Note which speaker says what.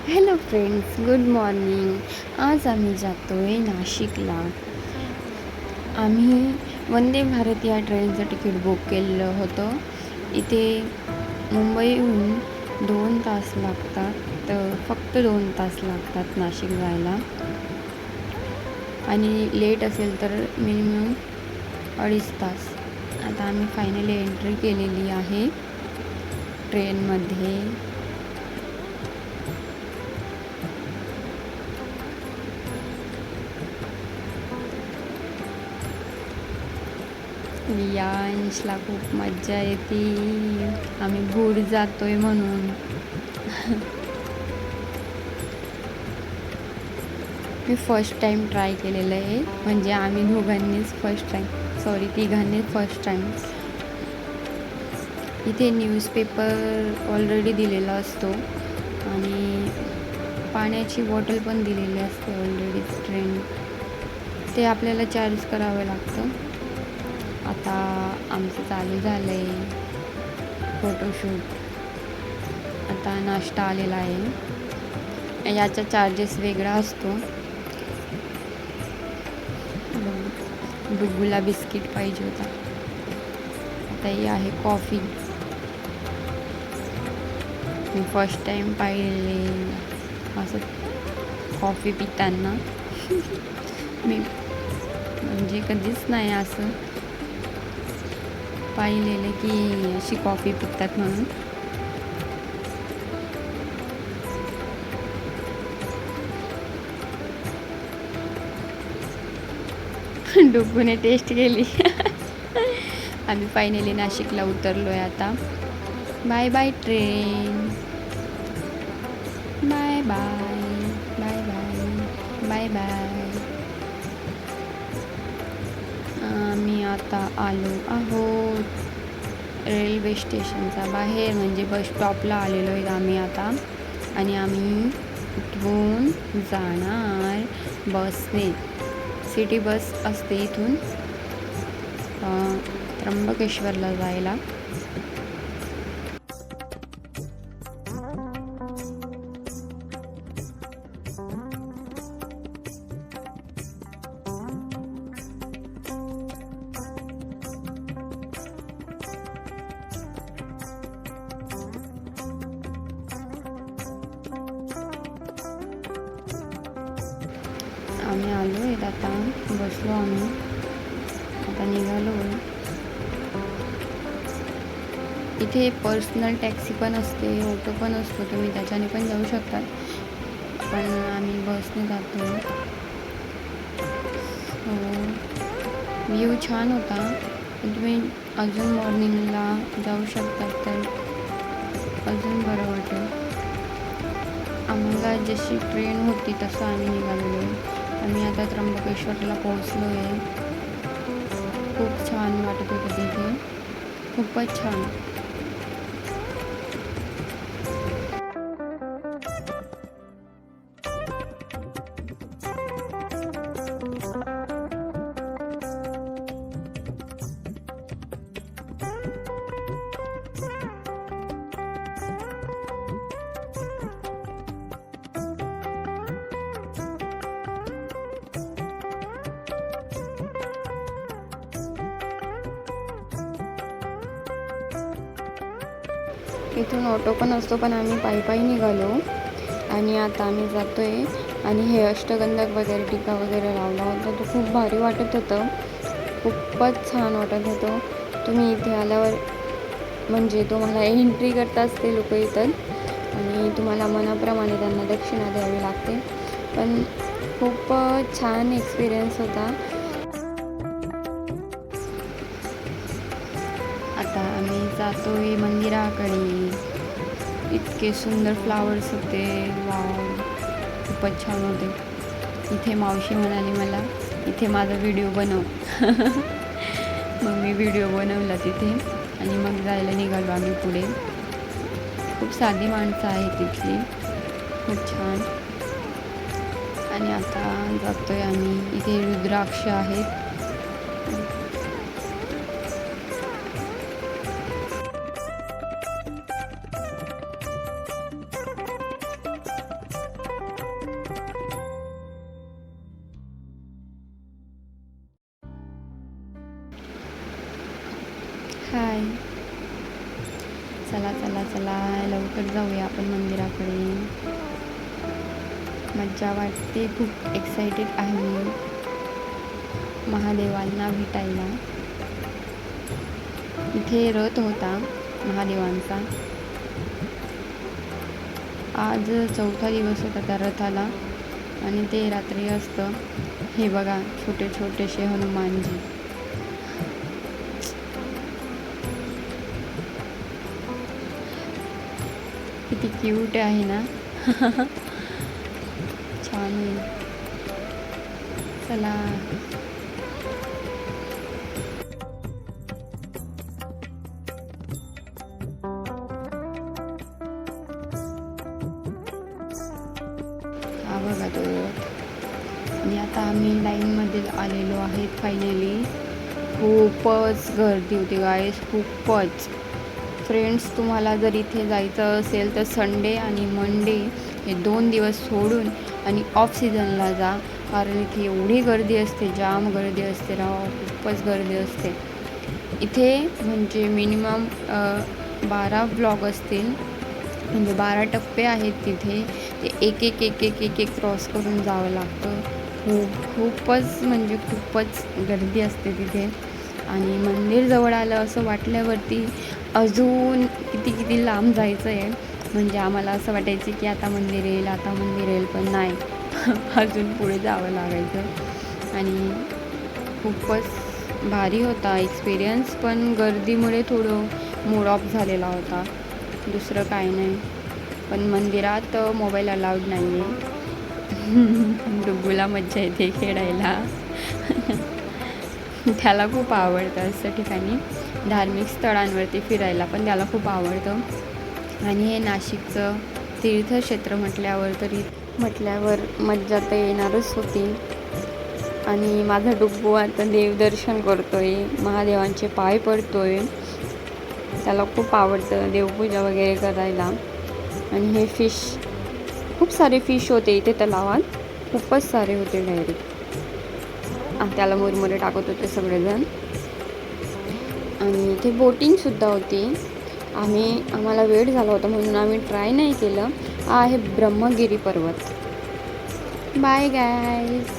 Speaker 1: Hello friends, good morning. आज आम्ही जातो आहे नाशिकला. आम्ही वंदे भारत या ट्रेनचं तिकीट बुक केलेलं होतं. इथे मुंबईहून 2 तास लागतात, तर फक्त 2 तास लागतात नाशिक जायला. आणि लेट असेल तर मिनिमम 2.5 तास. आता आम्ही फायनली एंट्री केलेली आहे ट्रेनमध्ये. यांशला खूप मज्जा येते. आम्ही भूर जातोय म्हणून. मी फर्स्ट टाईम ट्राय केलेलं आहे, म्हणजे आम्ही तिघांनीच फर्स्ट टाईम. इथे न्यूजपेपर ऑलरेडी दिलेला असतो आणि पाण्याची बॉटल पण दिलेली असते ऑलरेडी. ट्रेन ते आपल्याला चार्ज करावं लागतं. आता आमचं चालू झालं आहे फोटोशूट. आता नाश्ता आलेला आहे, याचा चार्जेस वेगळा असतो. डुगूला बिस्किट पाहिजे होता. आता ही आहे कॉफी. मी फर्स्ट टाईम पाहिले असं कॉफी पिताना. मी म्हणजे कधीच नाही असं पाहिलेलं की अशी कॉफी पितात म्हणून. डुगूने टेस्ट केली. आम्ही फायनली नाशिकला उतरलो आहे आता. Bye bye train. Bye bye bye bye bye bye. आम्ही आता आलो आहोत रेल्वे स्टेशनचा बाहेर, म्हणजे बस स्टॉपला आलेलो आहे आम्ही आता. आणि आम्ही इथून जाणार बसने. सिटी बस असते इथून त्र्यंबकेश्वरला जायला. आम्ही आलो आहे आता, बसलो आम्ही, आता निघालो. इथे पर्सनल टॅक्सी पण असते, ऑटो पण असतो, तुम्ही त्याच्याने पण जाऊ शकता, पण आम्ही बसने जातो. व्ह्यू छान होता, पण तुम्ही अजून मॉर्निंगला जाऊ शकतात तर अजून बरं वाटेल. आम्हाला जशी ट्रेन होती तसं आम्ही निघालेलो. आम्ही आता त्र्यंबकेश्वरला पोहोचलो आहे. खूप छान वाटत होतं तिथे, खूपच छान. इथून ऑटो पण असतो, पण आम्ही पायी निघालो. आणि आता आम्ही जातो आहे. आणि हे अष्टगंधक वगैरे टीका वगैरे लावला होता, तो खूप भारी वाटत होतं, खूपच छान वाटत होतं. तुम्ही इथे आल्यावर म्हणजे तुम्हाला एंट्री करताच ते लोक येतात आणि तुम्हाला मनाप्रमाणे त्यांना दक्षिणा द्यावी लागते. पण खूप छान एक्सपिरियन्स होता. आता आम्ही जातो आहे मंदिराकडे. इतके सुंदर फ्लावर्स होते, वाव, खूपच छान होते. इथे मावशी म्हणाली मला, इथे माझा व्हिडिओ बनव. मग मी व्हिडिओ बनवला तिथे आणि मग जायला निघालो आम्ही पुढे. खूप साधी माणसं आहेत तिथली, खूप छान. आणि आता जातो आहे आम्ही. इथे रुद्राक्ष आहेत. हाय. चला चला चला लवकर जाऊया आपण मंदिराकडे. मज्जा वाटते, खूप एक्साइटेड आहे मी महादेवांना भेटायला. इथे रथ होता महादेवांचा. आज 4था दिवस होता त्या रथाला आणि ते रात्री असतं. हे बघा छोटे छोटेसे हनुमानजी. किती क्यूट आहे ना. छान आहे. चला हा बघा तो. आणि आता आम्ही लाईनमध्ये आलेलो आहेत फायनली. खूपच गर्दी होती गाईस, खूपच. फ्रेंड्स, तुम्हाला जर इथे जायचं असेल तर संडे आणि मंडे हे 2 दिवस सोडून आणि ऑफ सीझनला जा, कारण इथे एवढी गर्दी असते, जाम गर्दी असते राव, खूपच गर्दी असते इथे. म्हणजे मिनिमम 12 ब्लॉक असतील, म्हणजे 12 टप्पे आहेत तिथे. ते एक एक एक एक एक एक क्रॉस करून जावं लागतं. खूपच म्हणजे खूपच गर्दी असते तिथे. आणि मंदिर जवळ आलं असं वाटल्यावरती अजून किती किती लांब जायचं आहे. म्हणजे आम्हाला असं वाटायचं की आता मंदिर येईल, आता मंदिर येईल, पण नाही. अजून पुढे जावं लागायचं. आणि खूपच भारी होता एक्सपिरियन्स, पण गर्दीमुळे थोडं मूड ऑफ झालेला होता, दुसरं काय नाही. पण मंदिरात मोबाईल अलाउड नाही आहे. डुग्गूला मज्जा येते खेळायला. त्याला खूप आवडतं असं ठिकाणी, धार्मिक स्थळांवरती फिरायला पण त्याला खूप आवडतं. आणि हे नाशिकचं तीर्थक्षेत्र म्हटल्यावर मज्जा तर येणारच होती. आणि माझा डुग्गू आता देवदर्शन करतोय, महादेवांचे पाय पडतोय. त्याला खूप आवडतं देवपूजा वगैरे करायला. आणि हे फिश, खूप सारे फिश होते इथे तलावात, खूपच सारे होते डायरेक्ट. त्याला मुरमुरे टाकत होते सगळेजण. आणि इथे बोटिंगसुद्धा होती. आम्हाला वेळ झाला होता म्हणून आम्ही ट्राय नाही केलं. हा आहे ब्रह्मगिरी पर्वत. Bye guys.